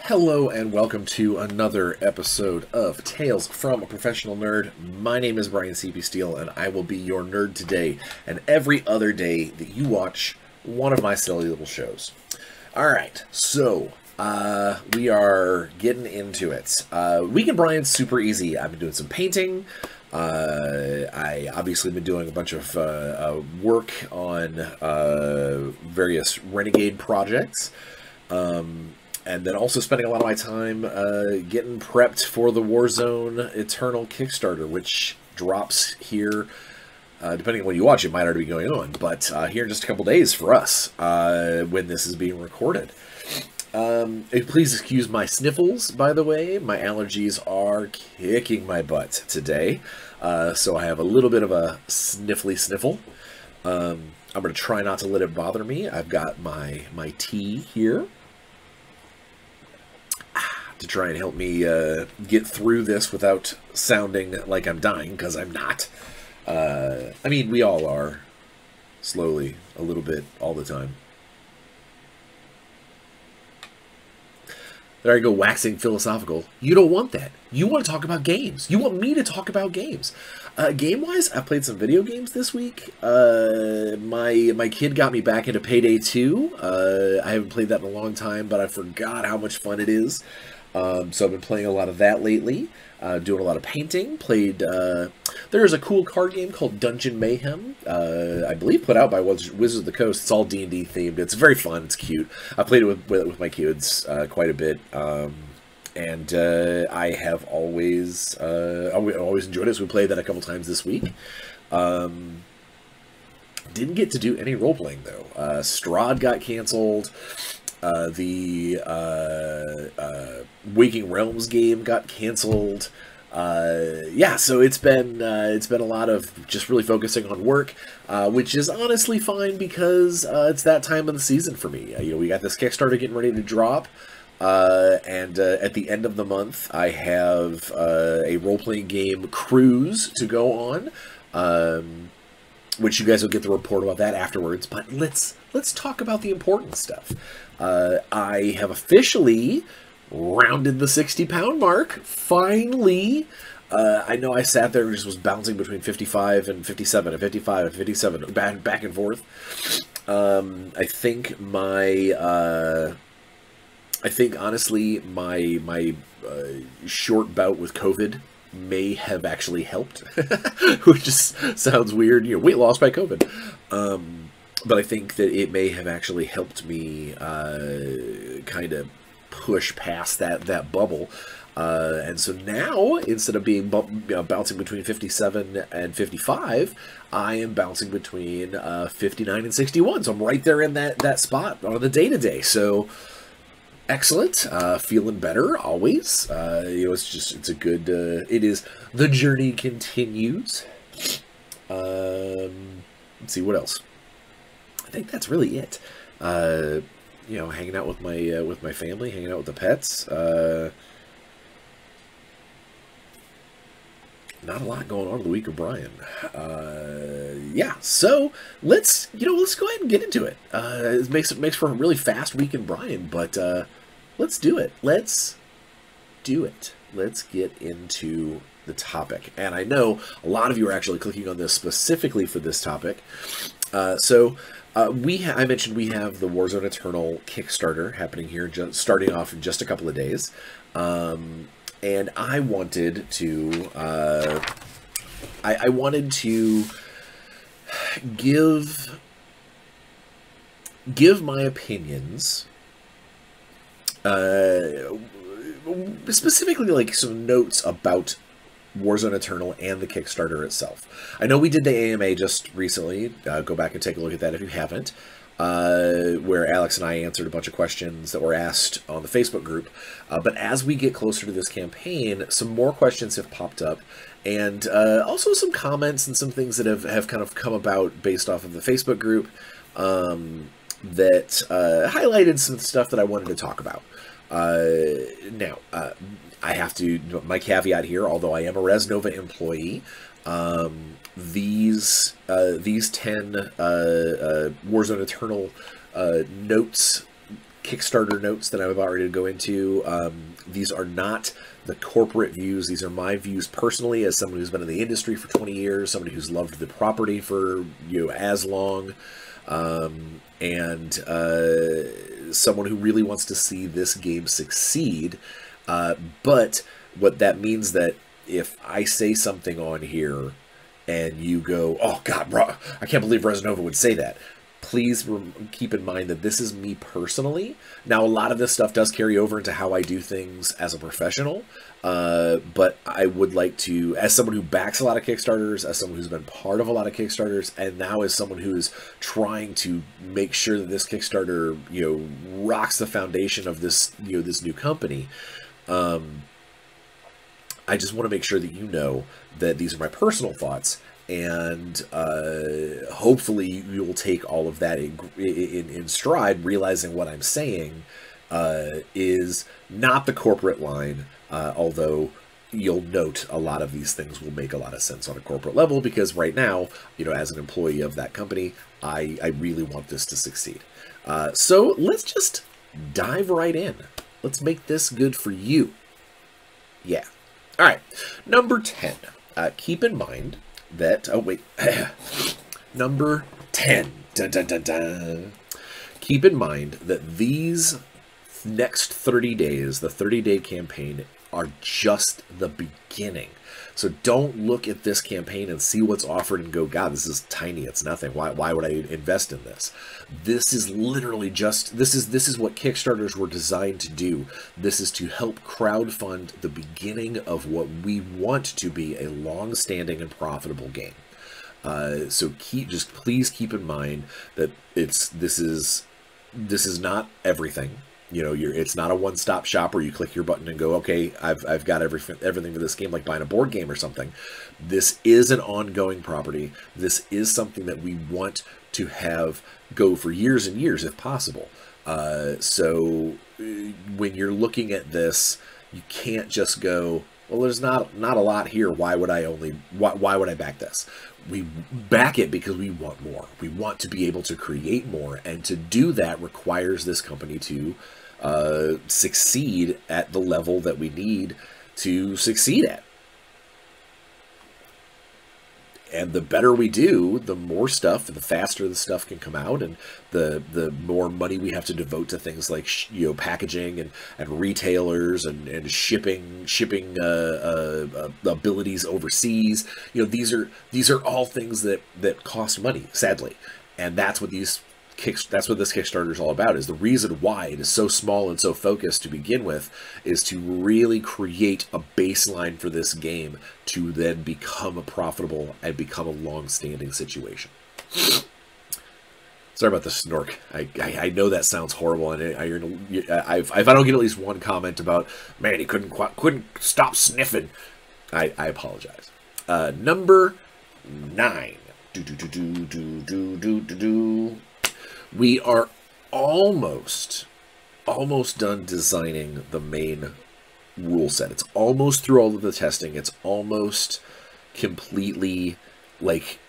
Hello and welcome to another episode of Tales from a Professional Nerd. My name is Bryan Steele and I will be your nerd today and every other day that you watch one of my silly little shows. Alright, so we are getting into it. Week in Bryan's super easy. I've been doing some painting. I obviously been doing a bunch of work on various Renegade projects. And then also spending a lot of my time getting prepped for the Warzone Eternal Kickstarter, which drops here, depending on when you watch, it might already be going on, but here in just a couple days for us, when this is being recorded. Please excuse my sniffles, by the way. My allergies are kicking my butt today, so I have a little bit of a sniffly sniffle. I'm going to try not to let it bother me. I've got my tea here to try and help me get through this without sounding like I'm dying, because I'm not. I mean, we all are, slowly, a little bit, all the time. There I go, waxing philosophical. You don't want that. You want to talk about games. You want me to talk about games. Game-wise, I played some video games this week. My kid got me back into Payday 2. I haven't played that in a long time, but I forgot how much fun it is. So I've been playing a lot of that lately, doing a lot of painting. There's a cool card game called Dungeon Mayhem, I believe put out by Wizards of the Coast. It's all D&D themed. It's very fun. It's cute. I played it with my kids quite a bit, and I have always enjoyed it. So we played that a couple times this week. Didn't get to do any role-playing, though. Strahd got canceled. The Waking Realms game got canceled. Yeah, so it's been a lot of just really focusing on work, which is honestly fine because it's that time of the season for me. We got this Kickstarter getting ready to drop, and at the end of the month, I have a role-playing game cruise to go on. Which you guys will get the report about that afterwards. But let's talk about the important stuff. I have officially rounded the 60-pound mark. Finally. I know I sat there and just was bouncing between 55 and 57 and 55 and 57 back and forth. I think honestly my short bout with COVID may have actually helped, which just sounds weird, weight loss by COVID. But I think that it may have actually helped me kind of push past that bubble. And so now, instead of being bouncing between 57 and 55, I am bouncing between 59 and 61. So I'm right there in that spot on the day-to-day. So excellent. Feeling better always. It's a good, it is, the journey continues. Let's see what else. I think that's really it. Hanging out with my family, hanging out with the pets. Not a lot going on the week of Bryan. Yeah, so let's go ahead and get into it. It makes for a really fast week in Bryan, but let's do it. Let's do it. Let's get into the topic. And I know a lot of you are actually clicking on this specifically for this topic. I mentioned we have the Warzone Eternal Kickstarter happening here, starting off in just a couple of days. And I wanted to, I wanted to give my opinions, specifically like some notes about Warzone Eternal and the Kickstarter itself. I know we did the AMA just recently. Go back and take a look at that if you haven't. Where Alex and I answered a bunch of questions that were asked on the Facebook group. But as we get closer to this campaign, some more questions have popped up, and also some comments and some things that have kind of come about based off of the Facebook group that highlighted some stuff that I wanted to talk about. Now, I have to, my caveat here, although I am a Resnova employee, these 10 Warzone Eternal notes Kickstarter notes that I'm about ready to go into. These are not the corporate views. These are my views personally as someone who's been in the industry for 20 years, somebody who's loved the property for, as long, and someone who really wants to see this game succeed. But what that means that if I say something on here and you go, oh God, bro, I can't believe Resinova would say that, please keep in mind that this is me personally. Now, a lot of this stuff does carry over into how I do things as a professional, but I would like to, as someone who backs a lot of Kickstarters, as someone who's been part of a lot of Kickstarters, and now as someone who's trying to make sure that this Kickstarter, rocks the foundation of this, this new company, I just want to make sure that you know that these are my personal thoughts, and hopefully you'll take all of that in stride, realizing what I'm saying is not the corporate line, although you'll note a lot of these things will make a lot of sense on a corporate level, because right now, as an employee of that company, I really want this to succeed. So let's just dive right in. Let's make this good for you. Yeah. All right, number 10. Keep in mind that, oh wait, number 10. Dun, dun, dun, dun. Keep in mind that these next 30 days, the 30-day campaign, are just the beginning. So don't look at this campaign and see what's offered and go, God, this is tiny, it's nothing. Why would I invest in this? This is literally just, this is what Kickstarters were designed to do. This is to help crowdfund the beginning of what we want to be a long-standing and profitable game. So please keep in mind that this is not everything. It's not a one-stop shop where you click your button and go, okay, I've got everything for this game, like buying a board game or something. This is an ongoing property. This is something that we want to have go for years and years if possible. So when you're looking at this, you can't just go, well, there's not a lot here. Why would I back this? We back it because we want more. We want to be able to create more, and to do that requires this company to succeed at the level that we need to succeed at. And the better we do, the more stuff, the faster the stuff can come out, and the more money we have to devote to things like packaging and retailers and shipping abilities overseas. These are all things that cost money, sadly, and that's what this Kickstarter is all about. Is the reason why it is so small and so focused to begin with is to really create a baseline for this game to then become a profitable and become a long-standing situation. Sorry about the snork. I know that sounds horrible, and if I don't get at least one comment about, man, he couldn't stop sniffing, I apologize. Number 9. We are almost done designing the main rule set. It's almost through all of the testing. It's almost completely like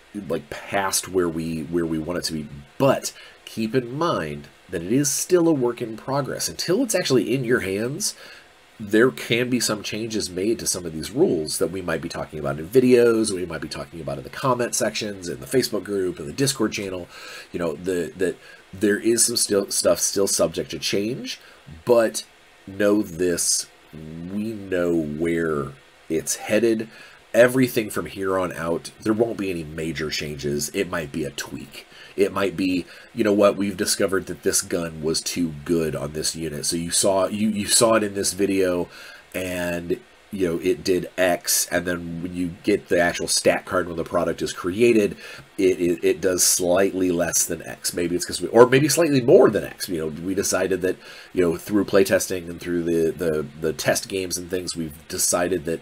past where we want it to be. But keep in mind that it is still a work in progress. Until it's actually in your hands, there can be some changes made to some of these rules that we might be talking about in videos, we might be talking about in the comment sections, in the Facebook group, in the Discord channel. That there is some stuff still subject to change, but know this, we know where it's headed. Everything from here on out, there won't be any major changes. It might be a tweak. It might be, we've discovered that this gun was too good on this unit. So you saw it in this video, and it did X, and then when you get the actual stat card when the product is created, it does slightly less than X. Maybe it's because or maybe slightly more than X. We decided that through playtesting and through the test games and things, we've decided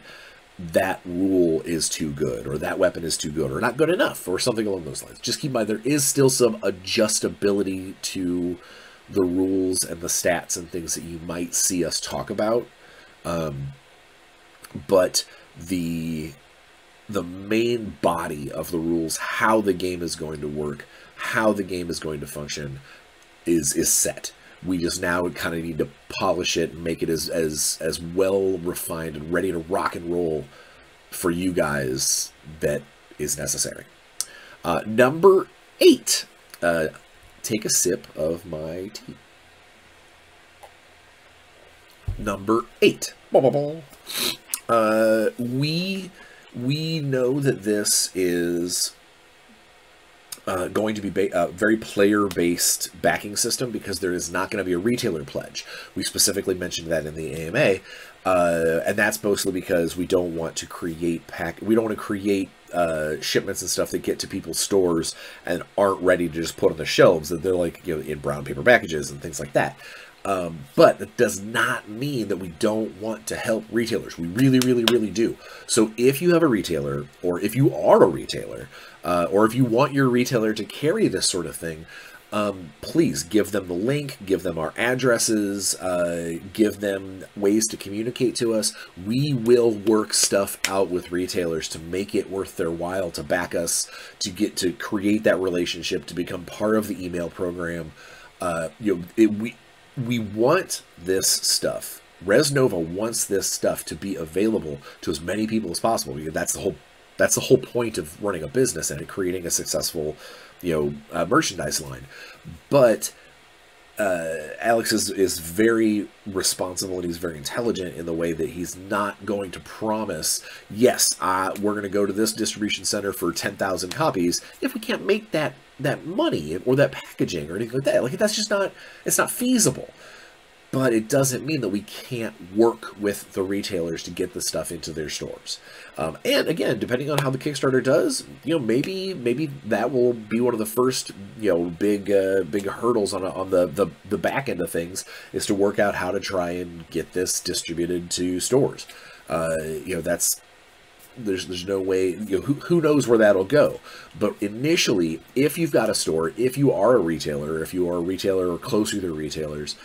that rule is too good, or that weapon is too good, or not good enough, or something along those lines. Just keep in mind there is still some adjustability to the rules and the stats and things that you might see us talk about. But the main body of the rules, how the game is going to work, how the game is going to function, is set. We just now kind of need to polish it and make it as well refined and ready to rock and roll for you guys that is necessary. Number 8. Take a sip of my tea. Number 8. We know that this is going to be a very player-based backing system because there is not going to be a retailer pledge. We specifically mentioned that in the AMA, and that's mostly because we don't want to create shipments and stuff that get to people's stores and aren't ready to just put on the shelves, that they're like, you know, in brown paper packages and things like that. But that does not mean that we don't want to help retailers. We really, really, really do. So if you have a retailer, or if you are a retailer, or if you want your retailer to carry this sort of thing, please give them the link, give them our addresses, give them ways to communicate to us. We will work stuff out with retailers to make it worth their while to back us, to get to create that relationship, to become part of the email program. We want this stuff. Resnova wants this stuff to be available to as many people as possible, because that's the whole point of running a business and creating a successful, merchandise line. But Alex is very responsible, and he's very intelligent in the way that he's not going to promise, yes, we're going to go to this distribution center for 10,000 copies if we can't make that money or that packaging or anything like that. Like, that's just not, it's not feasible. But it doesn't mean that we can't work with the retailers to get the stuff into their stores. And again, depending on how the Kickstarter does, maybe that will be one of the first, big hurdles on the back end of things, is to work out how to try and get this distributed to stores. There's no way, who knows where that'll go. But initially, if you've got a store, if you are a retailer or close to the retailers,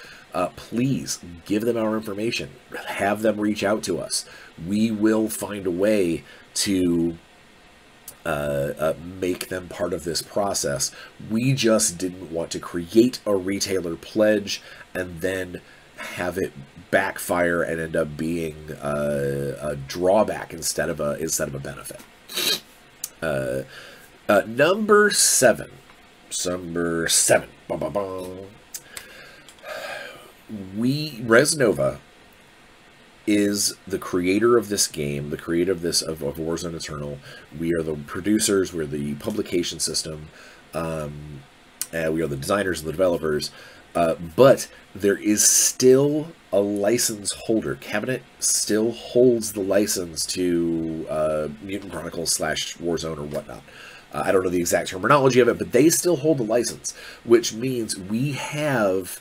please give them our information. Have them reach out to us. We will find a way to make them part of this process. We just didn't want to create a retailer pledge and then have it backfire and end up being a drawback instead of a benefit. Number 7. Resnova is the creator of this game, the creator of Warzone Eternal. We are the producers, we're the publication system, and we are the designers and the developers. But there is still a license holder. Cabinet still holds the license to Mutant Chronicles / Warzone or whatnot. I don't know the exact terminology of it, but they still hold the license, which means we have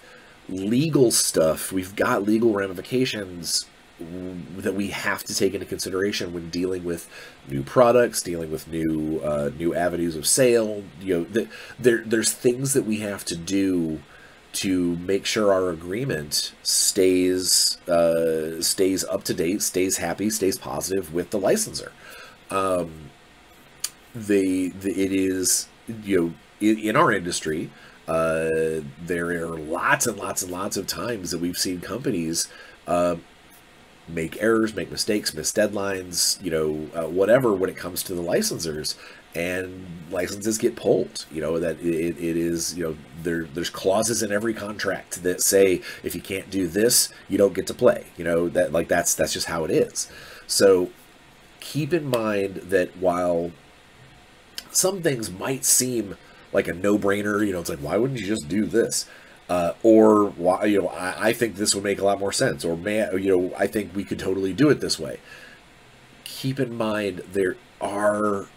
legal stuff. We've got legal ramifications that we have to take into consideration when dealing with new products, dealing with new avenues of sale. There's things that we have to do to make sure our agreement stays up to date, stays happy, stays positive with the licensor. It is, in our industry, there are lots and lots and lots of times that we've seen companies make errors, make mistakes, miss deadlines, whatever, when it comes to the licensors, and licenses get pulled. That it is, there's clauses in every contract that say, if you can't do this, you don't get to play. That's just how it is. So keep in mind that while some things might seem like a no-brainer, it's like, why wouldn't you just do this? Or why, I think this would make a lot more sense, or I think we could totally do it this way. Keep in mind there are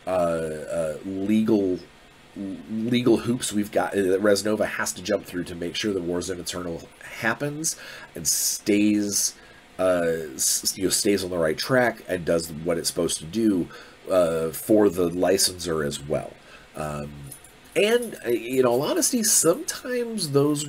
legal hoops we've got that Resnova has to jump through to make sure that Warzone Eternal happens and stays on the right track and does what it's supposed to do for the licensor as well. And in all honesty, sometimes those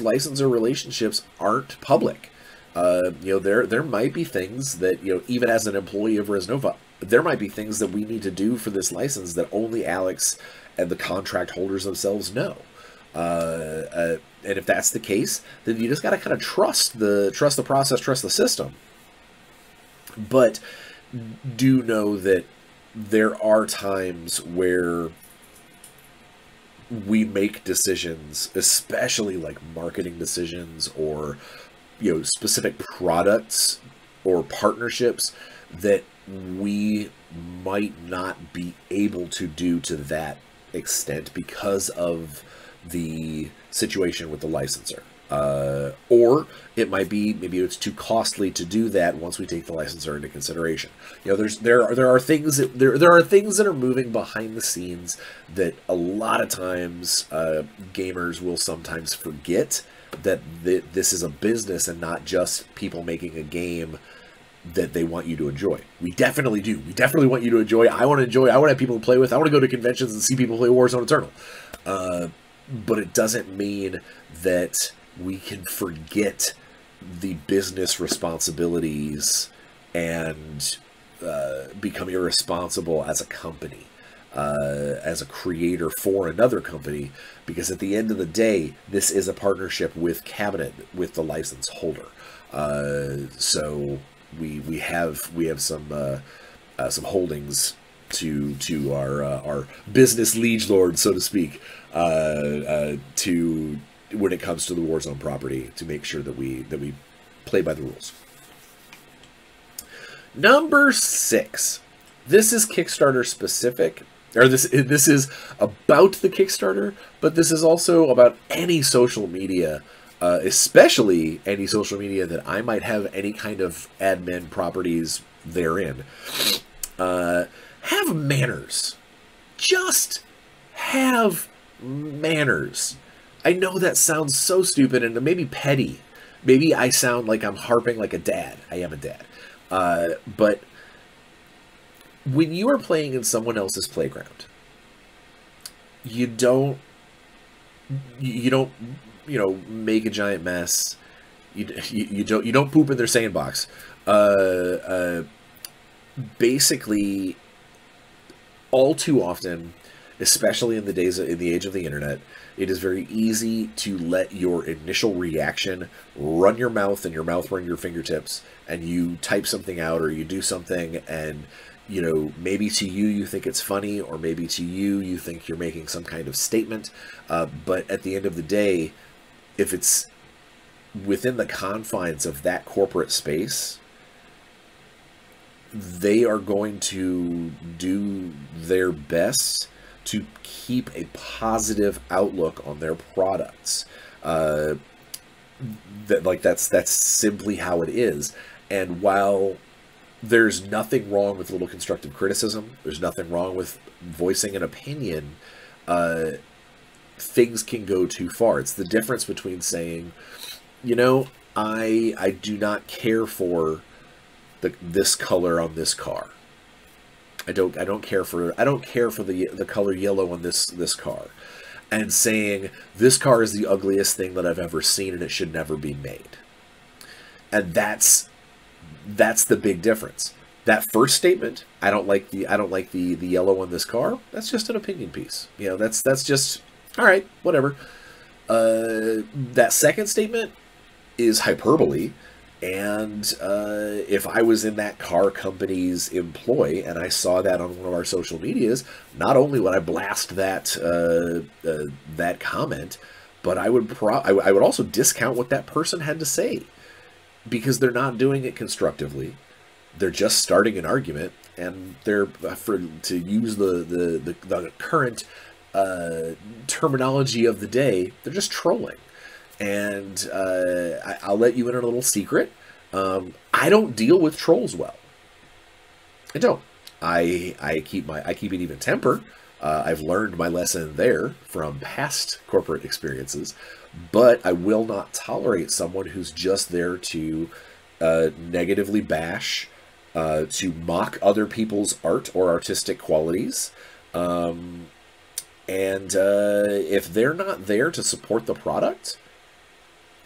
licensor relationships aren't public. There might be things that, even as an employee of Resnova, there might be things that we need to do for this license that only Alex and the contract holders themselves know. And if that's the case, then you just got to kind of trust the process, trust the system. But do know that there are times where we make decisions, especially like marketing decisions or, you know, specific products or partnerships that we might not be able to do to that extent because of the situation with the licensor. Or it might be, maybe it's too costly to do that once we take the licensor into consideration. You know, there are things that there are things that are moving behind the scenes that a lot of times gamers will sometimes forget that this is a business and not just people making a game that they want you to enjoy. We definitely do. We definitely want you to enjoy. I want to enjoy. I want to have people to play with. I want to go to conventions and see people play Warzone Eternal. But it doesn't mean that we can forget the business responsibilities and become irresponsible as a company, as a creator for another company, because at the end of the day, this is a partnership with Cabinet, with the license holder. So we have some holdings to our business liege lord, so to speak, to when it comes to the Warzone property, to make sure that we play by the rules. Number 6. This is Kickstarter specific, or this is about the Kickstarter, but this is also about any social media, especially any social media that I might have any kind of admin properties therein. Have manners. Just have manners. I know that sounds so stupid and maybe petty. Maybe I sound like I'm harping like a dad. I am a dad. But when you are playing in someone else's playground, you don't make a giant mess. You don't poop in their sandbox. Basically, all too often, especially in the age of the internet, it is very easy to let your initial reaction run your mouth and your mouth run your fingertips, and you type something out or you do something, and you know, maybe to you think it's funny, or maybe to you think you're making some kind of statement, but at the end of the day, if it's within the confines of that corporate space, they are going to do their best to keep a positive outlook on their products. That's simply how it is. And while there's nothing wrong with a little constructive criticism, there's nothing wrong with voicing an opinion, things can go too far. It's the difference between saying, you know, I do not care for this color on this car. I don't care for the color yellow on this car, and saying this car is the ugliest thing that I've ever seen and it should never be made. And that's the big difference. That first statement, I don't like the yellow on this car, that's just an opinion piece. You know, that's just all right, whatever. That second statement is hyperbole. And if I was in that car company's employ and I saw that on one of our social medias, not only would I blast that comment, but I would also discount what that person had to say, because they're not doing it constructively. They're just starting an argument, and they're, to use the current terminology of the day, they're just trolling. And I'll let you in on a little secret. I don't deal with trolls well. I don't. I keep an even temper. I've learned my lesson there from past corporate experiences, but I will not tolerate someone who's just there to negatively bash, to mock other people's art or artistic qualities. And if they're not there to support the product,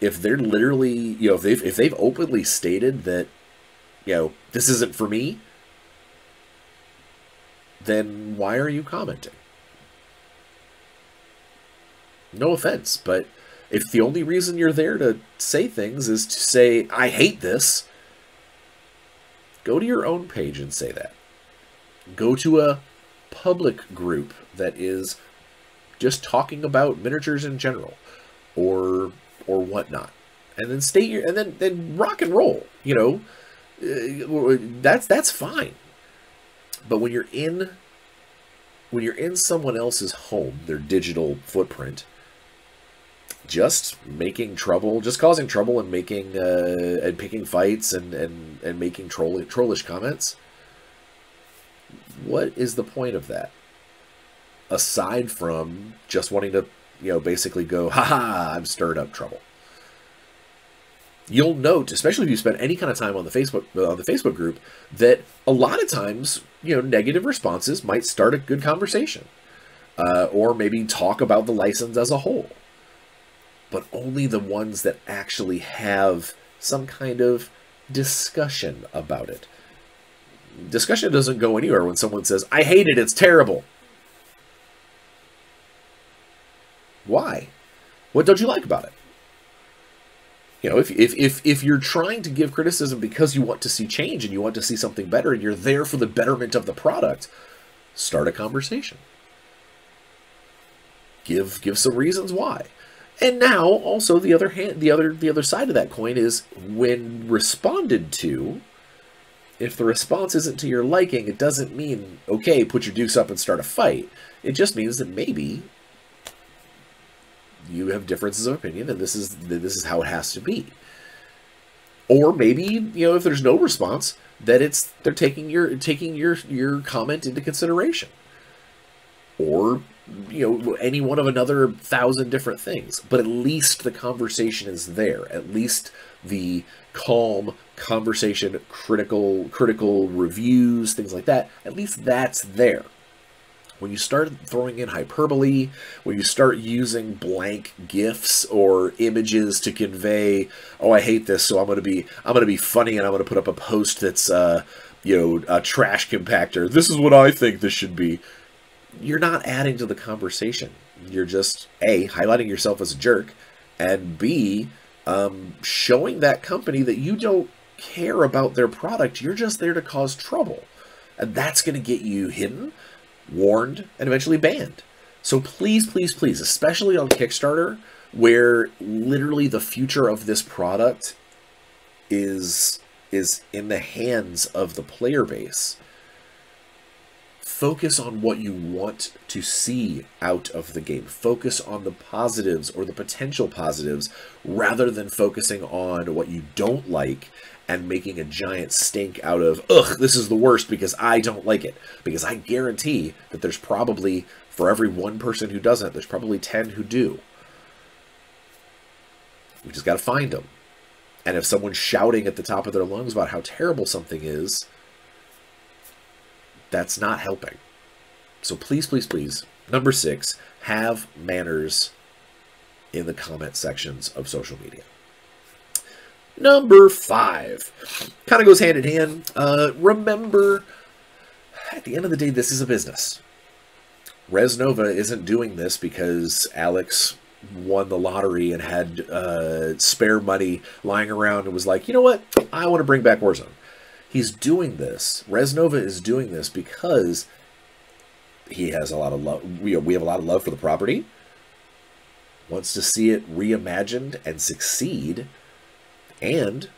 if they're literally, you know, if they've openly stated that, you know, this isn't for me, then why are you commenting? No offense, but if the only reason you're there to say things is to say, I hate this, go to your own page and say that. Go to a public group that is just talking about miniatures in general, or whatnot, and then state your, and then rock and roll. You know, that's fine. But when you're in someone else's home, their digital footprint, just making trouble, just causing trouble, and making and picking fights and making trollish comments, what is the point of that? Aside from just wanting to, you know, basically go, haha, I'm stirred up trouble. You'll note, especially if you spend any kind of time on the Facebook group, that a lot of times, you know, negative responses might start a good conversation, or maybe talk about the license as a whole. But only the ones that actually have some kind of discussion about it. Discussion doesn't go anywhere when someone says, I hate it, it's terrible. Why? What don't you like about it? You know, if you're trying to give criticism because you want to see change and you want to see something better and you're there for the betterment of the product, start a conversation. Give some reasons why. And now, also, the other side of that coin is, when responded to, if the response isn't to your liking, it doesn't mean, okay, put your dukes up and start a fight. It just means that maybe you have differences of opinion, and this is how it has to be. Or maybe, you know, if there's no response, that they're taking your comment into consideration. Or, you know, any one of another 1,000 different things. But at least the conversation is there. At least the calm conversation, critical reviews, things like that, at least that's there. When you start throwing in hyperbole, when you start using blank GIFs or images to convey, oh, I hate this, so I'm gonna be funny and I'm gonna put up a post that's you know, a trash compactor. This is what I think this should be. You're not adding to the conversation. You're just, A, highlighting yourself as a jerk, and B, showing that company that you don't care about their product. You're just there to cause trouble. And that's going to get you hidden, warned, and eventually banned. So please, please, please, especially on Kickstarter, where literally the future of this product is in the hands of the player base, focus on what you want to see out of the game. Focus on the positives or the potential positives rather than focusing on what you don't like and making a giant stink out of, ugh, this is the worst because I don't like it. Because I guarantee that there's probably, for every one person who doesn't, there's probably 10 who do. We just got to find them. And if someone's shouting at the top of their lungs about how terrible something is, that's not helping. So please, please, please, number 6, have manners in the comment sections of social media. Number 5, kind of goes hand in hand. Remember, at the end of the day, this is a business. Res Nova isn't doing this because Alex won the lottery and had spare money lying around and was like, you know what, I want to bring back Warzone. He's doing this. Res Nova is doing this because he has a lot of love. We have a lot of love for the property. Wants to see it reimagined and succeed, and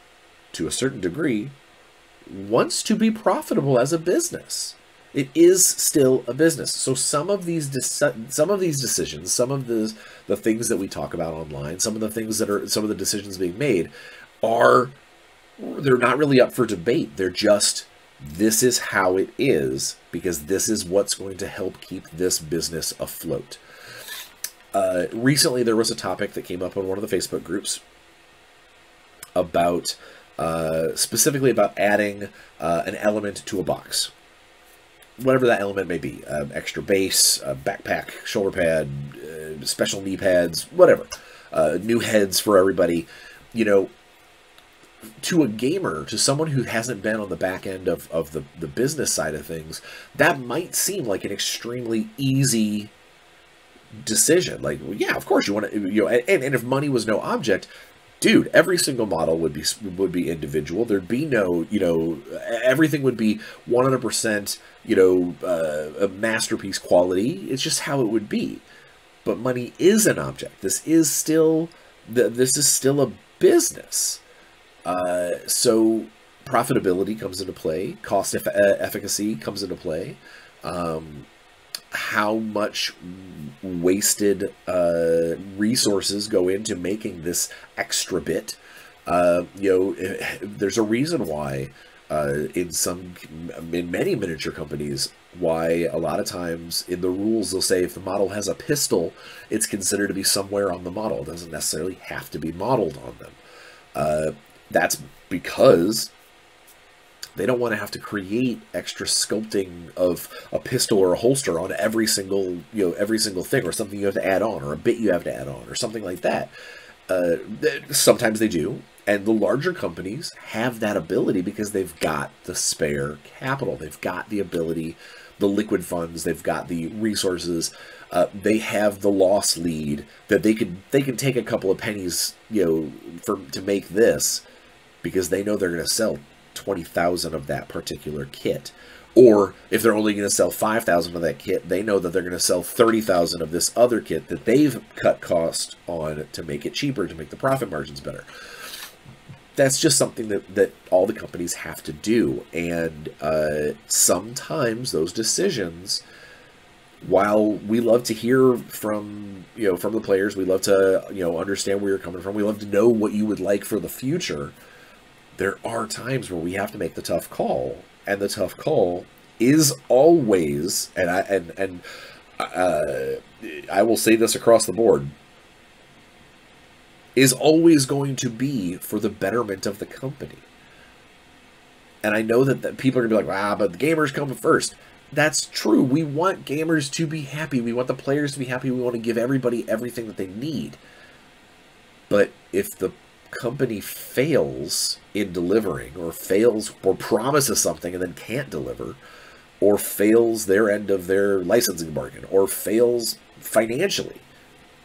to a certain degree, wants to be profitable as a business. It is still a business. So some of these decisions, some of the things that we talk about online, some of the decisions being made they're not really up for debate. They're just, this is how it is, because this is what's going to help keep this business afloat. Recently, there was a topic that came up on one of the Facebook groups about, specifically about adding an element to a box. Whatever that element may be, extra base, backpack, shoulder pad, special knee pads, whatever. New heads for everybody. You know, to a gamer, to someone who hasn't been on the back end of the business side of things, that might seem like an extremely easy decision. Like, well, yeah, of course you want to, and if money was no object, dude, every single model would be individual. There'd be no, everything would be 100%, a masterpiece quality. It's just how it would be. But money is an object. This is still a business. So profitability comes into play. Cost efficacy comes into play. How much wasted resources go into making this extra bit. There's a reason why in many miniature companies, why a lot of times in the rules they'll say if the model has a pistol, it's considered to be somewhere on the model. It doesn't necessarily have to be modeled on them. That's because they don't want to have to create extra sculpting of a pistol or a holster on every single thing, or something you have to add on, or a bit you have to add on, or something like that. Sometimes they do, and the larger companies have that ability because they've got the spare capital, they've got the ability, the liquid funds, they've got the resources, they have the loss lead that they can take a couple of pennies, to make this, because they know they're going to sell 20,000 of that particular kit. Or if they're only going to sell 5,000 of that kit, they know that they're going to sell 30,000 of this other kit that they've cut cost on to make it cheaper, to make the profit margins better. That's just something that all the companies have to do. And sometimes those decisions, while we love to hear from the players, we love to understand where you're coming from, we love to know what you would like for the future, there are times where we have to make the tough call, and the tough call is always, and I will say this across the board, is always going to be for the betterment of the company. And I know that people are going to be like, but the gamers come first. That's true. We want gamers to be happy. We want the players to be happy. We want to give everybody everything that they need. But if the company fails in delivering, or fails or promises something and then can't deliver, or fails their end of their licensing bargain, or fails financially,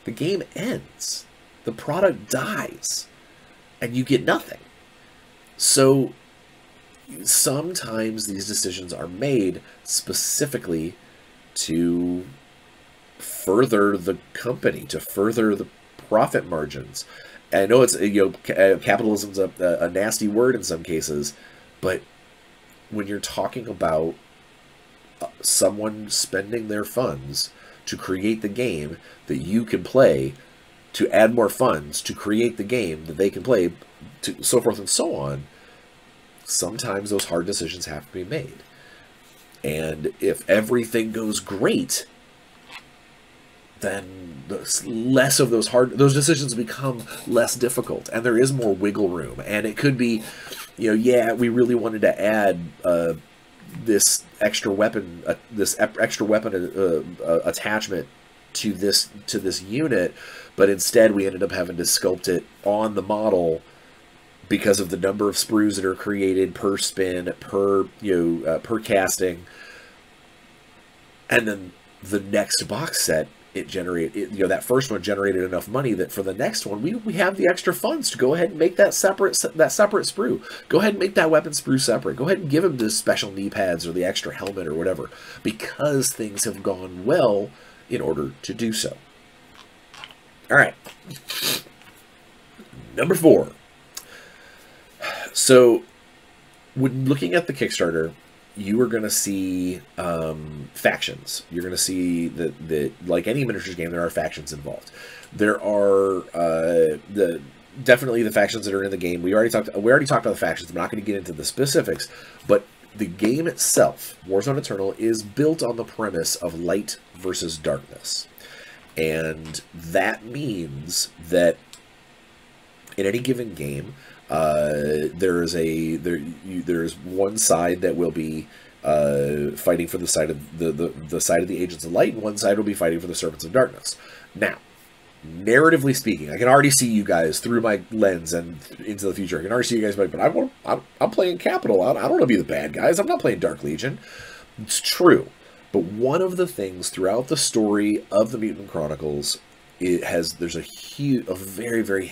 the game ends. The product dies, and you get nothing. So sometimes these decisions are made specifically to further the company, to further the profit margins. And I know it's, capitalism's a nasty word in some cases, but when you're talking about someone spending their funds to create the game that you can play, to add more funds to create the game that they can play, to so forth and so on, sometimes those hard decisions have to be made. And if everything goes great, then less of those decisions become less difficult, and there is more wiggle room. And it could be, we really wanted to add this extra weapon attachment to this unit, but instead we ended up having to sculpt it on the model because of the number of sprues that are created per spin, per casting. And then the next box set, that first one generated enough money that for the next one we have the extra funds to go ahead and make that separate sprue. Go ahead and make that weapon sprue separate. Go ahead and give him the special knee pads or the extra helmet or whatever, because things have gone well in order to do so. All right. Number 4. So when looking at the Kickstarter, you are going to see factions. You're going to see that like any miniatures game, there are factions involved. There are definitely the factions that are in the game. We already talked about the factions. I'm not going to get into the specifics, but the game itself, Warzone Eternal, is built on the premise of light versus darkness. And that means that in any given game, there's one side that will be fighting for the side of the side of the Agents of Light, and one side will be fighting for the Servants of Darkness. Now, narratively speaking, I can already see you guys through my lens and into the future. I can already see you guys, but I'm playing Capital. I don't want to be the bad guys. I'm not playing Dark Legion. It's true. But one of the things throughout the story of the Mutant Chronicles, there's a very, very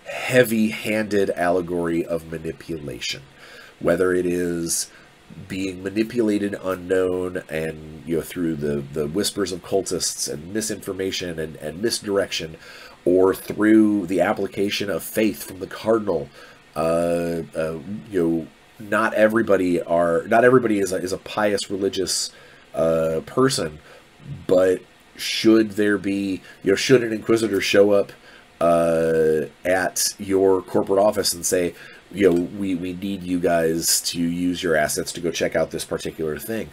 heavy-handed allegory of manipulation. Whether it is being manipulated unknown and, you know, through the whispers of cultists and misinformation and misdirection, or through the application of faith from the cardinal. You know, not everybody is a pious religious person, but should there be, you know, should an inquisitor show up at your corporate office and say, you know, we need you guys to use your assets to go check out this particular thing,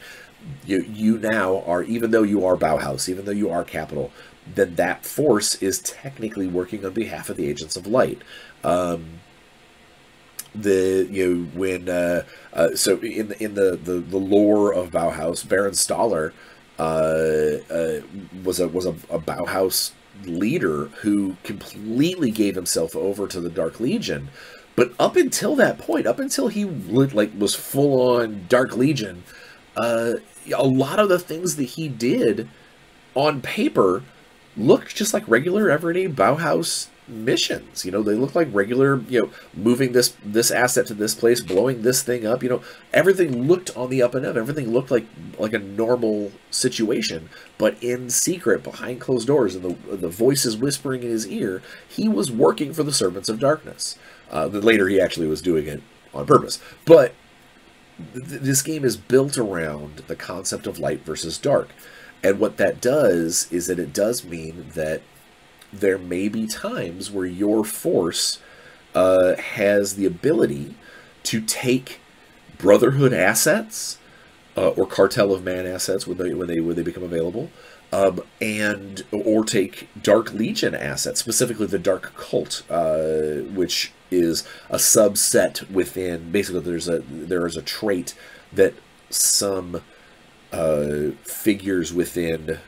you now are, even though you are Bauhaus, even though you are Capital, then that force is technically working on behalf of the Agents of Light. So in the lore of Bauhaus, Baron Staller was a Bauhaus leader who completely gave himself over to the Dark Legion. But up until that point, up until he was full on Dark Legion, a lot of the things that he did on paper looked just like regular everyday Bauhaus missions. You know, they look like regular, you know, moving this asset to this place, blowing this thing up. You know, everything looked on the up and up. Everything looked like a normal situation, but in secret, behind closed doors, and the voices whispering in his ear, he was working for the Servants of Darkness. Later, he actually was doing it on purpose. But this game is built around the concept of light versus dark. And what that does is that it does mean that there may be times where your force has the ability to take Brotherhood assets or Cartel of Man assets when they become available, or take Dark Legion assets, specifically the Dark Cult, which is a subset within. Basically, there is a trait that some figures within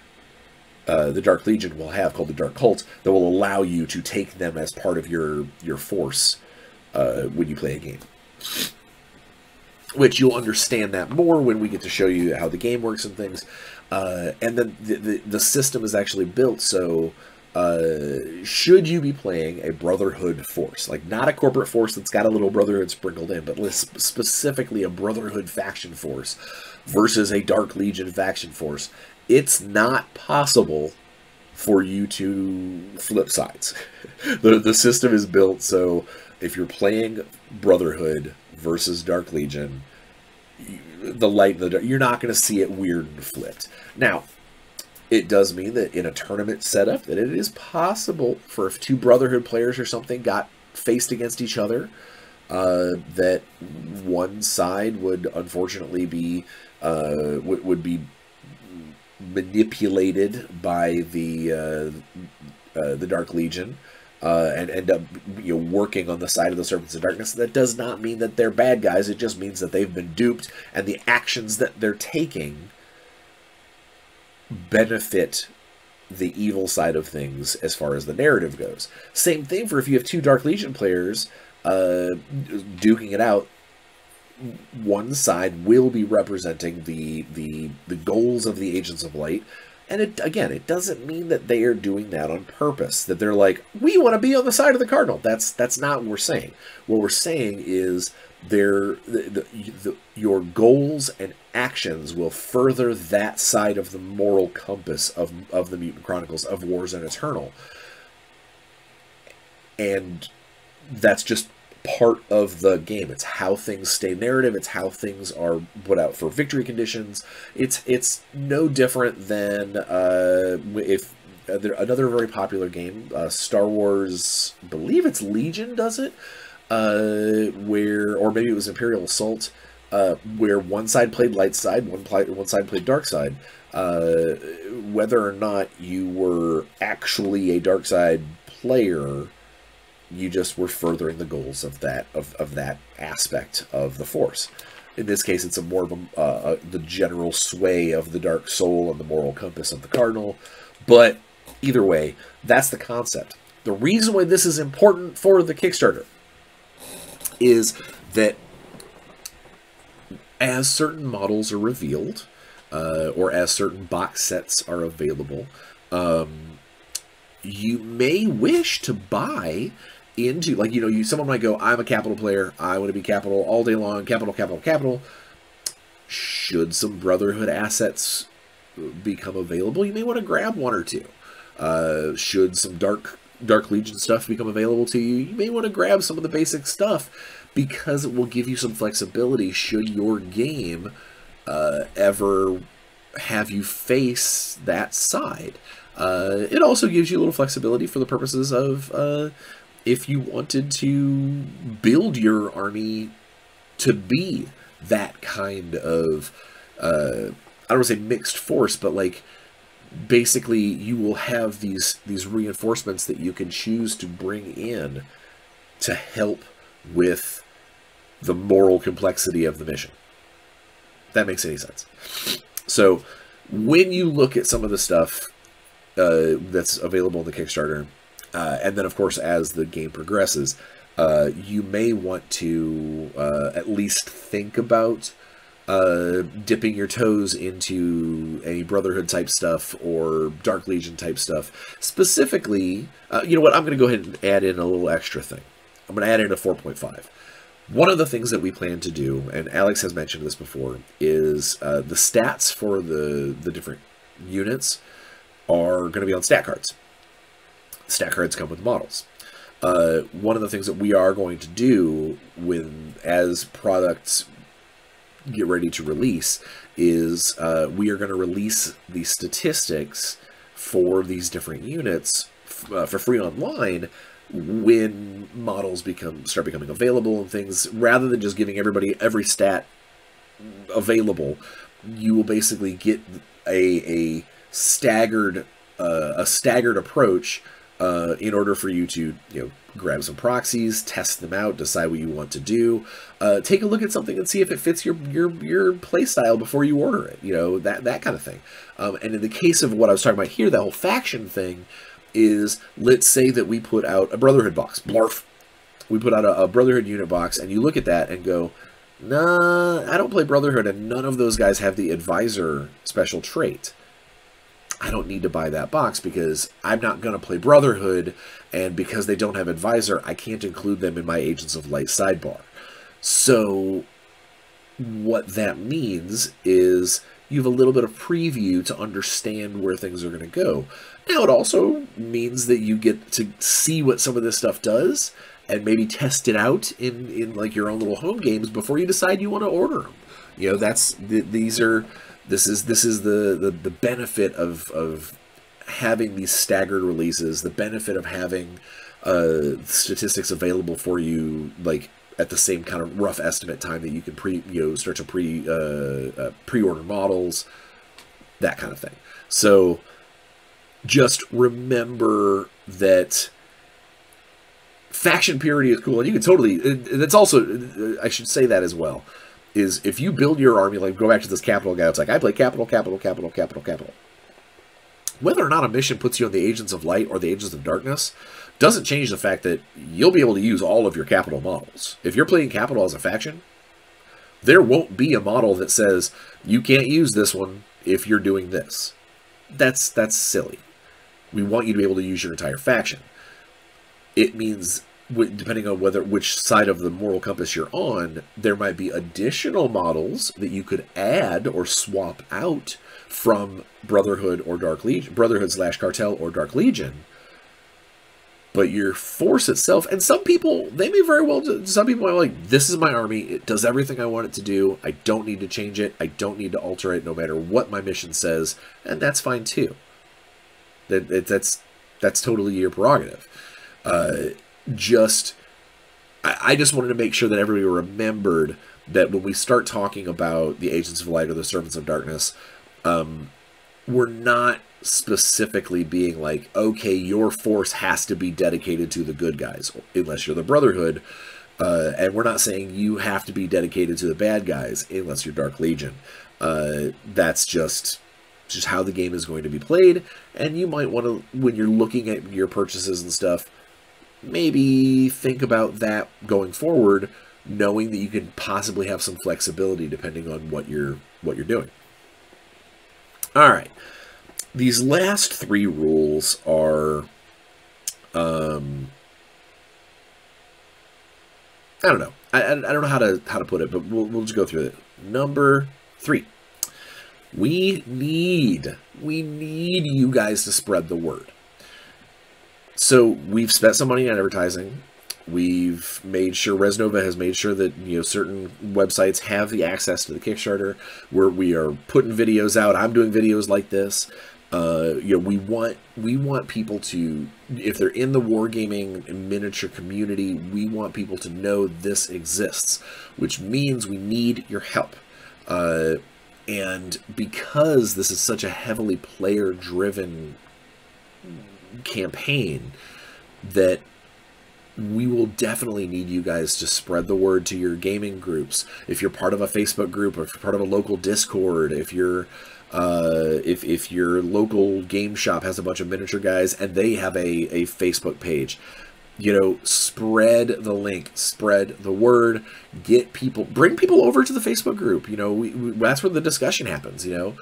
the Dark Legion will have, called the Dark Cult, that will allow you to take them as part of your force when you play a game. Which you'll understand that more when we get to show you how the game works and things. And then the system is actually built so should you be playing a Brotherhood force, like not a corporate force that's got a little Brotherhood sprinkled in, but specifically a Brotherhood faction force versus a Dark Legion faction force, it's not possible for you to flip sides. The system is built so if you're playing Brotherhood versus Dark Legion, the light and the dark, you're not going to see it weird and flipped. Now, it does mean that in a tournament setup that it is possible for if two Brotherhood players or something got faced against each other, that one side would unfortunately be would be manipulated by the Dark Legion and end up, you know, working on the side of the Servants of Darkness. That does not mean that they're bad guys. It just means that they've been duped, and the actions that they're taking benefit the evil side of things as far as the narrative goes. Same thing for if you have two Dark Legion players duking it out. One side will be representing the goals of the Agents of Light, and it doesn't mean that they are doing that on purpose, that they're like, we want to be on the side of the Cardinal. That's not what we're saying. What we're saying is your goals and actions will further that side of the moral compass of the Mutant Chronicles, of Warzone Eternal, and that's just part of the game. It's how things stay narrative. It's how things are put out for victory conditions. It's no different than if another very popular game, Star Wars, I believe it's Legion, does it, or maybe it was Imperial Assault, where one side played light side, one side played dark side. Whether or not you were actually a dark side player, you just were furthering the goals of that aspect of the Force. In this case, it's more of the general sway of the dark soul and the moral compass of the Cardinal. But either way, that's the concept. The reason why this is important for the Kickstarter is that as certain models are revealed, or as certain box sets are available, you may wish to buy into, like, someone might go, I'm a capital player, I want to be capital all day long, capital, capital, capital. Should some Brotherhood assets become available, you may want to grab one or two. Should some Dark Legion stuff become available to you, you may want to grab some of the basic stuff, because it will give you some flexibility should your game ever have you face that side. It also gives you a little flexibility for the purposes of if you wanted to build your army to be that kind of, I don't want to say mixed force, but like, basically you will have these reinforcements that you can choose to bring in to help with the moral complexity of the mission. If that makes any sense. So when you look at some of the stuff that's available in the Kickstarter, and then of course as the game progresses, you may want to at least think about dipping your toes into any Brotherhood type stuff or Dark Legion type stuff. Specifically, you know what, I'm going to go ahead and add in a little extra thing. I'm going to add in a 4.5. One of the things that we plan to do, and Alex has mentioned this before, is the stats for the different units are going to be on stat cards. Stat cards come with models. One of the things that we are going to do as products get ready to release is we are going to release the statistics for these different units for free online when models start becoming available and things. Rather than just giving everybody every stat available, you will basically get a staggered approach in order for you to grab some proxies, test them out, decide what you want to do, take a look at something and see if it fits your play style before you order it, that kind of thing. And in the case of what I was talking about here, that whole faction thing is, let's say that we put out a Brotherhood box, blarf. We put out a Brotherhood unit box, and you look at that and go, nah, I don't play Brotherhood, and none of those guys have the advisor special trait. I don't need to buy that box because I'm not going to play Brotherhood, and because they don't have advisor, I can't include them in my Agents of Light sidebar. So what that means is you have a little bit of preview to understand where things are going to go. Now, it also means that you get to see what some of this stuff does and maybe test it out in like your own little home games before you decide you want to order them. This is the benefit of having these staggered releases, the benefit of having statistics available for you, like at the same kind of rough estimate time that you can start to pre-order models, that kind of thing. So just remember that faction purity is cool, and you can totally, that's also, I should say that as well, is if you build your army, like go back to this capital guy, it's like, I play capital, capital, capital, capital, capital. Whether or not a mission puts you on the Agents of Light or the Agents of Darkness doesn't change the fact that you'll be able to use all of your capital models. If you're playing capital as a faction, there won't be a model that says, you can't use this one if you're doing this. That's silly. We want you to be able to use your entire faction. It means, depending on which side of the moral compass you're on, there might be additional models that you could add or swap out from Brotherhood or Dark Legion, Brotherhood/Cartel or Dark Legion. But your force itself, and some people, they may very well, some people are like, this is my army, it does everything I want it to do, I don't need to change it, I don't need to alter it no matter what my mission says, and that's fine too. That's totally your prerogative. I just wanted to make sure that everybody remembered that when we start talking about the Agents of Light or the Servants of Darkness, we're not specifically being like, okay, your force has to be dedicated to the good guys, unless you're the Brotherhood, and we're not saying you have to be dedicated to the bad guys, unless you're Dark Legion. That's just how the game is going to be played, and you might want to, when you're looking at your purchases and stuff, maybe think about that going forward, knowing that you can possibly have some flexibility depending on what you're doing. All right. These last 3 rules are, I don't know. I don't know how to put it, but we'll just go through it. Number 3. We need you guys to spread the word. So we've spent some money on advertising. We've made sure Resnova has made sure that, you know, certain websites have the access to the Kickstarter, where we are putting videos out. I'm doing videos like this. You know, we want people to, if they're in the wargaming miniature community, we want people to know this exists, which means we need your help. And because this is such a heavily player-driven campaign, that we will definitely need you guys to spread the word to your gaming groups. If you're part of a Facebook group, or if you're part of a local Discord, if you're if your local game shop has a bunch of miniature guys and they have a Facebook page, you know, spread the link, spread the word, get people, bring people over to the Facebook group. You know, that's where the discussion happens. You know,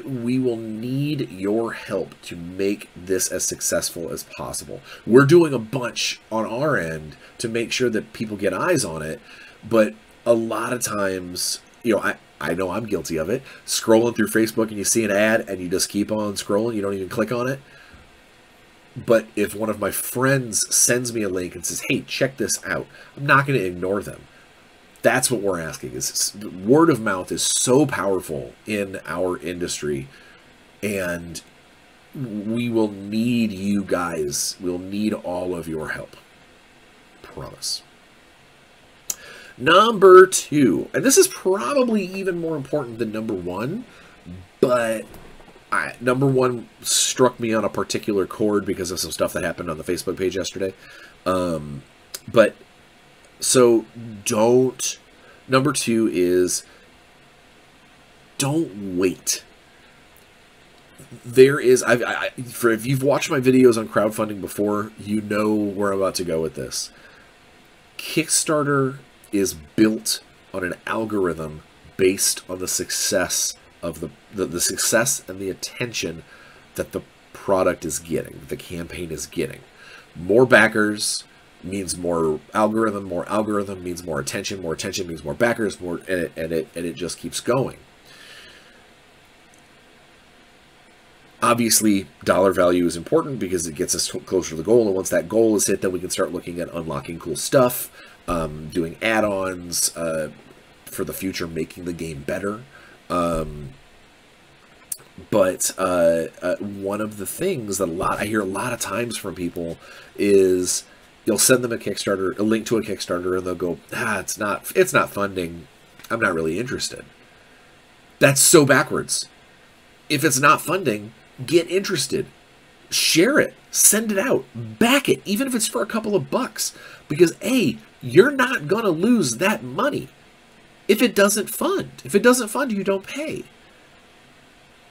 we will need your help to make this as successful as possible. We're doing a bunch on our end to make sure that people get eyes on it, but a lot of times, you know, I know I'm guilty of it, scrolling through Facebook and you see an ad and you just keep on scrolling, you don't even click on it. But if one of my friends sends me a link and says, hey, check this out, I'm not going to ignore them. That's what we're asking. Is word of mouth is so powerful in our industry, and we will need you guys. We'll need all of your help. Promise. Number 2, and this is probably even more important than number 1, but number 1 struck me on a particular chord because of some stuff that happened on the Facebook page yesterday. But so number 2 is don't wait. There is, if you've watched my videos on crowdfunding before, you know where I'm about to go with this. Kickstarter is built on an algorithm based on the success of the success and the attention that the product is getting, the campaign is getting. More backers means more algorithm means more attention means more backers, and it just keeps going. Obviously, dollar value is important because it gets us closer to the goal, and once that goal is hit, then we can start looking at unlocking cool stuff, doing add-ons for the future, making the game better. But one of the things that I hear a lot of times from people is you'll send them a link to a Kickstarter, and they'll go, it's not funding, I'm not really interested. That's so backwards. If it's not funding, get interested. Share it. Send it out. Back it, even if it's for a couple of bucks. Because A, you're not going to lose that money if it doesn't fund. If it doesn't fund, you don't pay.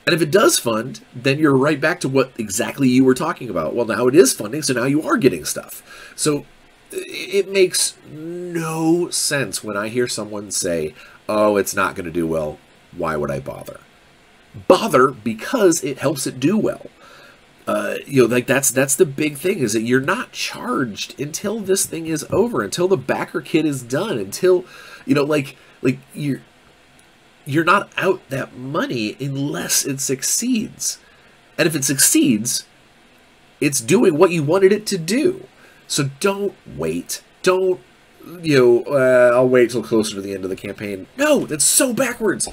And if it does fund, then you're right back to what exactly you were talking about. Well, now it is funding, so now you are getting stuff. So it makes no sense when I hear someone say, oh, it's not going to do well. Why would I bother? Bother because it helps it do well. You know, like that's the big thing, is that you're not charged until this thing is over, until the backer kit is done, until, you know, like you're not out that money unless it succeeds. And if it succeeds, it's doing what you wanted it to do. So don't wait. Don't, you know, I'll wait till closer to the end of the campaign. No, that's so backwards.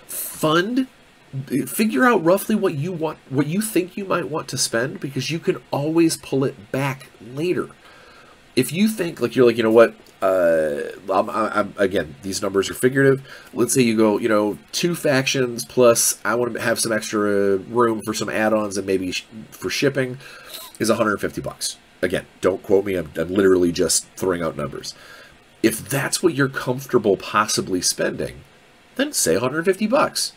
Fund. Figure out roughly what you want, what you think you might want to spend, because you can always pull it back later. If you think, like, you're like, you know what, again, these numbers are figurative. Let's say you go, you know, 2 factions plus I want to have some extra room for some add-ons and maybe for shipping is $150. Again, don't quote me. I'm literally just throwing out numbers. If that's what you're comfortable possibly spending, then say $150.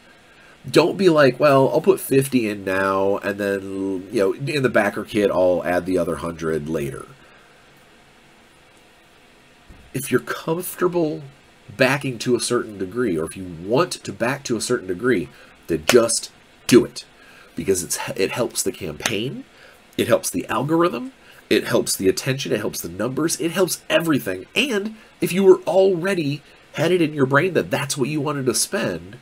Don't be like, well, I'll put 50 in now, and then, you know, in the backer kit, I'll add the other 100 later. If you're comfortable backing to a certain degree, or if you want to back to a certain degree, then just do it. Because it helps the campaign, it helps the algorithm, it helps the attention, it helps the numbers, it helps everything. And if you were already had it in your brain that that's what you wanted to spend,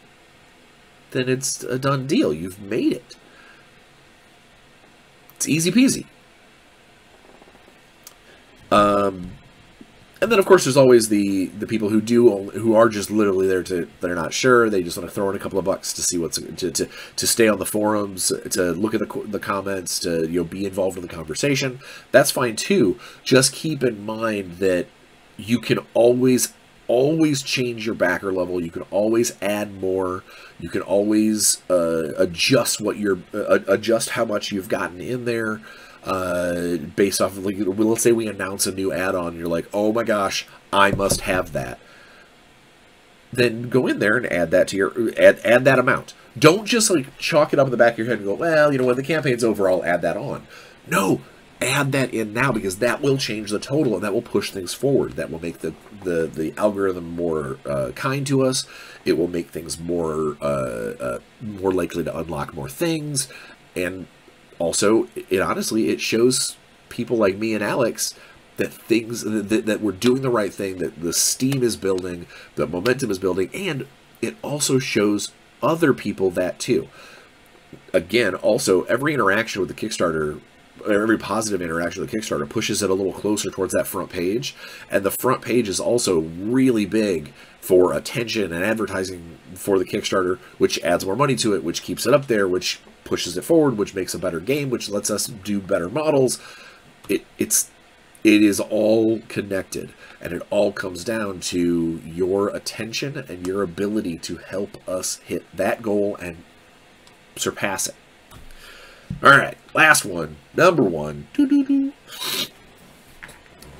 then it's a done deal. You've made it. It's easy peasy. And then, of course, there's always the people who are just literally there they're not sure. They just want to throw in a couple of bucks to see to stay on the forums, to look at the comments, to be involved in the conversation. That's fine too. Just keep in mind that you can always change your backer level. You can always add more. You can always adjust adjust how much you've gotten in there. Based off of, like, let's say we announce a new add-on, and you're like, oh my gosh, I must have that. Then go in there and add that to your add that amount. Don't just like chalk it up in the back of your head and go, well, when the campaign's over, I'll add that on. No, add that in now, because that will change the total and that will push things forward. That will make the algorithm more kind to us. It will make things more likely to unlock more things. And also, it shows people like me and Alex that that we're doing the right thing, that the steam is building, the momentum is building, and it also shows other people that too. Again, also, every interaction with the Kickstarter, every positive interaction with the Kickstarter pushes it a little closer towards that front page, and the front page is also really big for attention and advertising for the Kickstarter, which adds more money to it, which keeps it up there, which pushes it forward, which makes a better game, which lets us do better models. It is all connected, and it all comes down to your attention and your ability to help us hit that goal and surpass it. All right, last one, number one.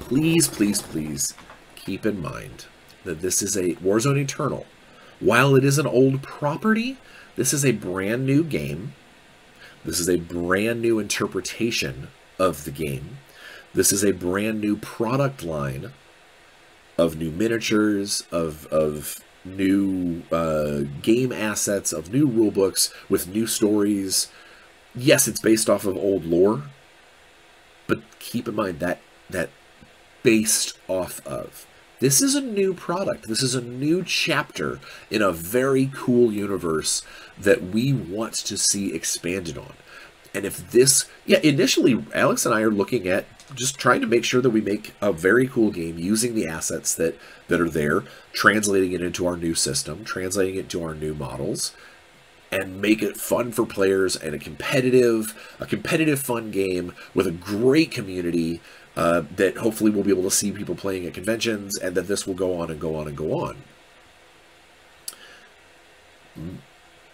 Please, please, please keep in mind that this is a Warzone Eternal. While it is an old property, this is a brand new game. This is a brand new interpretation of the game. This is a brand new product line of new miniatures, of new game assets, of new rulebooks with new stories. Yes, it's based off of old lore, but keep in mind that based off of. This is a new product. This is a new chapter in a very cool universe that we want to see expanded on. And if this, initially Alex and I are looking at just trying to make sure that we make a very cool game using the assets that are there, translating it into our new system, translating it to our new models, and make it fun for players and a competitive fun game with a great community that hopefully we'll be able to see people playing at conventions, and that this will go on and go on and go on.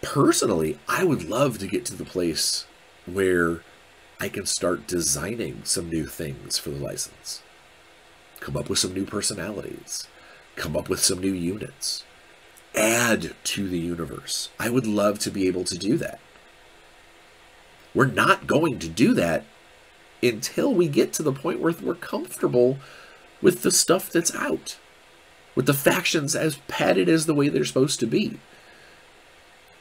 Personally, I would love to get to the place where I can start designing some new things for the license. Come up with some new personalities. Come up with some new units. Add to the universe. I would love to be able to do that. We're not going to do that until we get to the point where we're comfortable with the stuff that's out, with the factions as padded as the way they're supposed to be.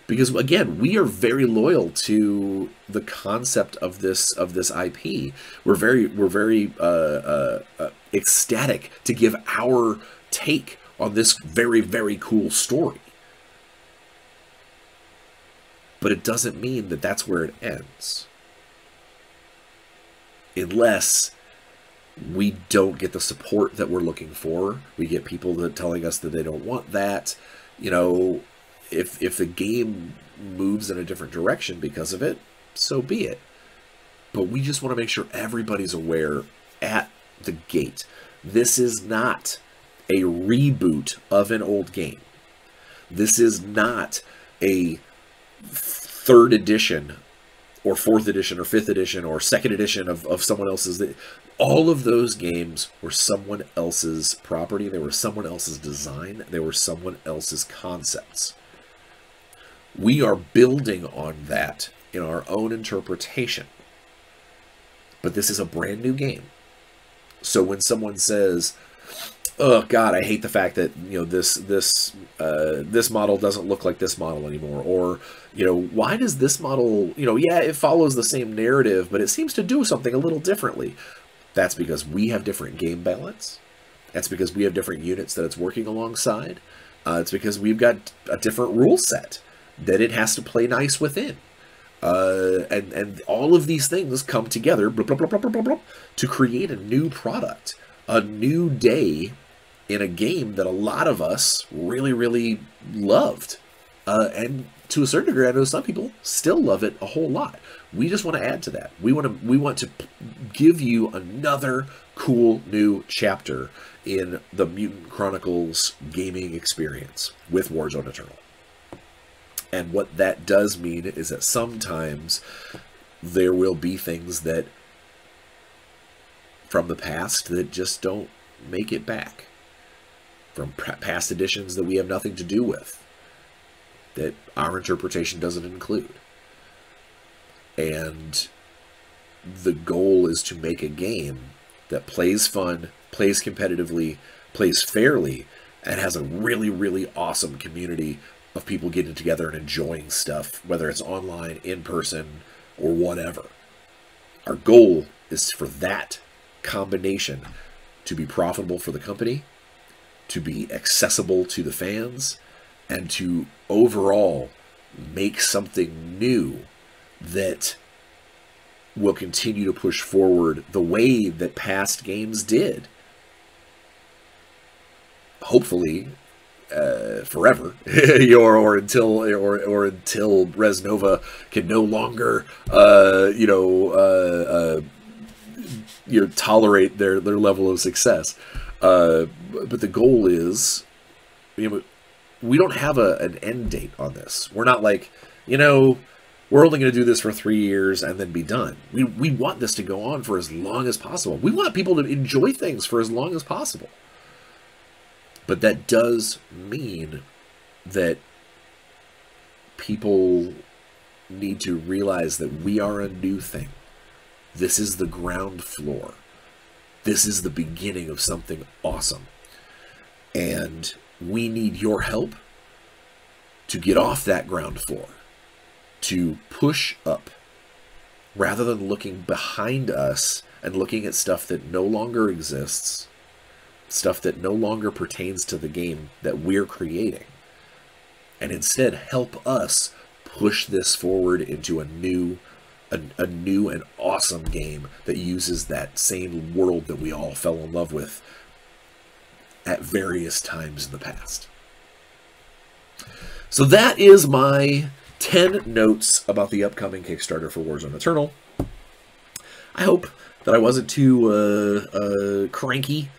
Because again, we are very loyal to the concept of this IP. We're very ecstatic to give our take on this very, very cool story. But it doesn't mean that that's where it ends. Unless we don't get the support that we're looking for. We get people that telling us that they don't want that. If the game moves in a different direction because of it, so be it. But we just want to make sure everybody's aware at the gate. This is not a reboot of an old game. This is not a 3rd edition or 4th edition or 5th edition or 2nd edition of someone else's. All of those games were someone else's property. They were someone else's design. They were someone else's concepts. We are building on that in our own interpretation. But this is a brand new game. So when someone says, oh God, I hate the fact that, you know, this model doesn't look like this model anymore, or, you know, why does this model, you know, yeah, it follows the same narrative, but it seems to do something a little differently. That's because we have different game balance. That's because we have different units that it's working alongside. It's because we've got a different rule set that it has to play nice within. And all of these things come together blah, blah, blah, blah, blah, blah, to create a new product, a new day in a game that a lot of us really, really loved. And to a certain degree, I know some people still love it a whole lot. We just want to add to that. We want to give you another cool new chapter in the Mutant Chronicles gaming experience with Warzone Eternal. And what that does mean is that sometimes there will be things that from the past that just don't make it back. From past editions that we have nothing to do with, that our interpretation doesn't include. And the goal is to make a game that plays fun, plays competitively, plays fairly, and has a really, really awesome community of people getting together and enjoying stuff, whether it's online, in person, or whatever. Our goal is for that combination to be profitable for the company, to be accessible to the fans, and to overall make something new that will continue to push forward the way that past games did. Hopefully, forever, or until Res Nova can no longer, tolerate their level of success. But the goal is, you know, we don't have an end date on this. We're not like, you know, we're only going to do this for 3 years and then be done. We want this to go on for as long as possible. We want people to enjoy things for as long as possible. But that does mean that people need to realize that we are a new thing. This is the ground floor. This is the beginning of something awesome. And we need your help to get off that ground floor, to push up, rather than looking behind us and looking at stuff that no longer exists, stuff that no longer pertains to the game that we're creating, and instead help us push this forward into a new and awesome game that uses that same world that we all fell in love with at various times in the past. So that is my 10 notes about the upcoming Kickstarter for Warzone Eternal. I hope that I wasn't too cranky.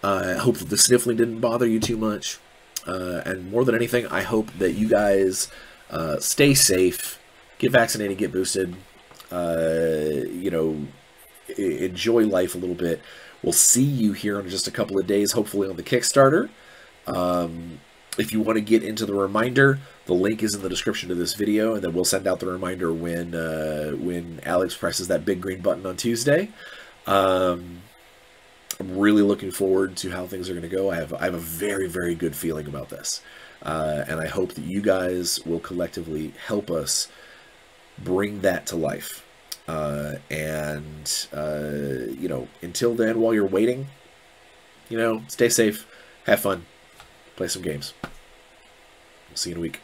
I hope that the sniffling didn't bother you too much. And more than anything, I hope that you guys stay safe, get vaccinated, get boosted, enjoy life a little bit. We'll see you here in just a couple of days, hopefully on the Kickstarter. If you want to get into the reminder, the link is in the description of this video, and then we'll send out the reminder when Alex presses that big green button on Tuesday. I'm really looking forward to how things are going to go. I have a very, very good feeling about this. And I hope that you guys will collectively help us bring that to life. Until then, while you're waiting, stay safe, have fun, play some games. See you in a week.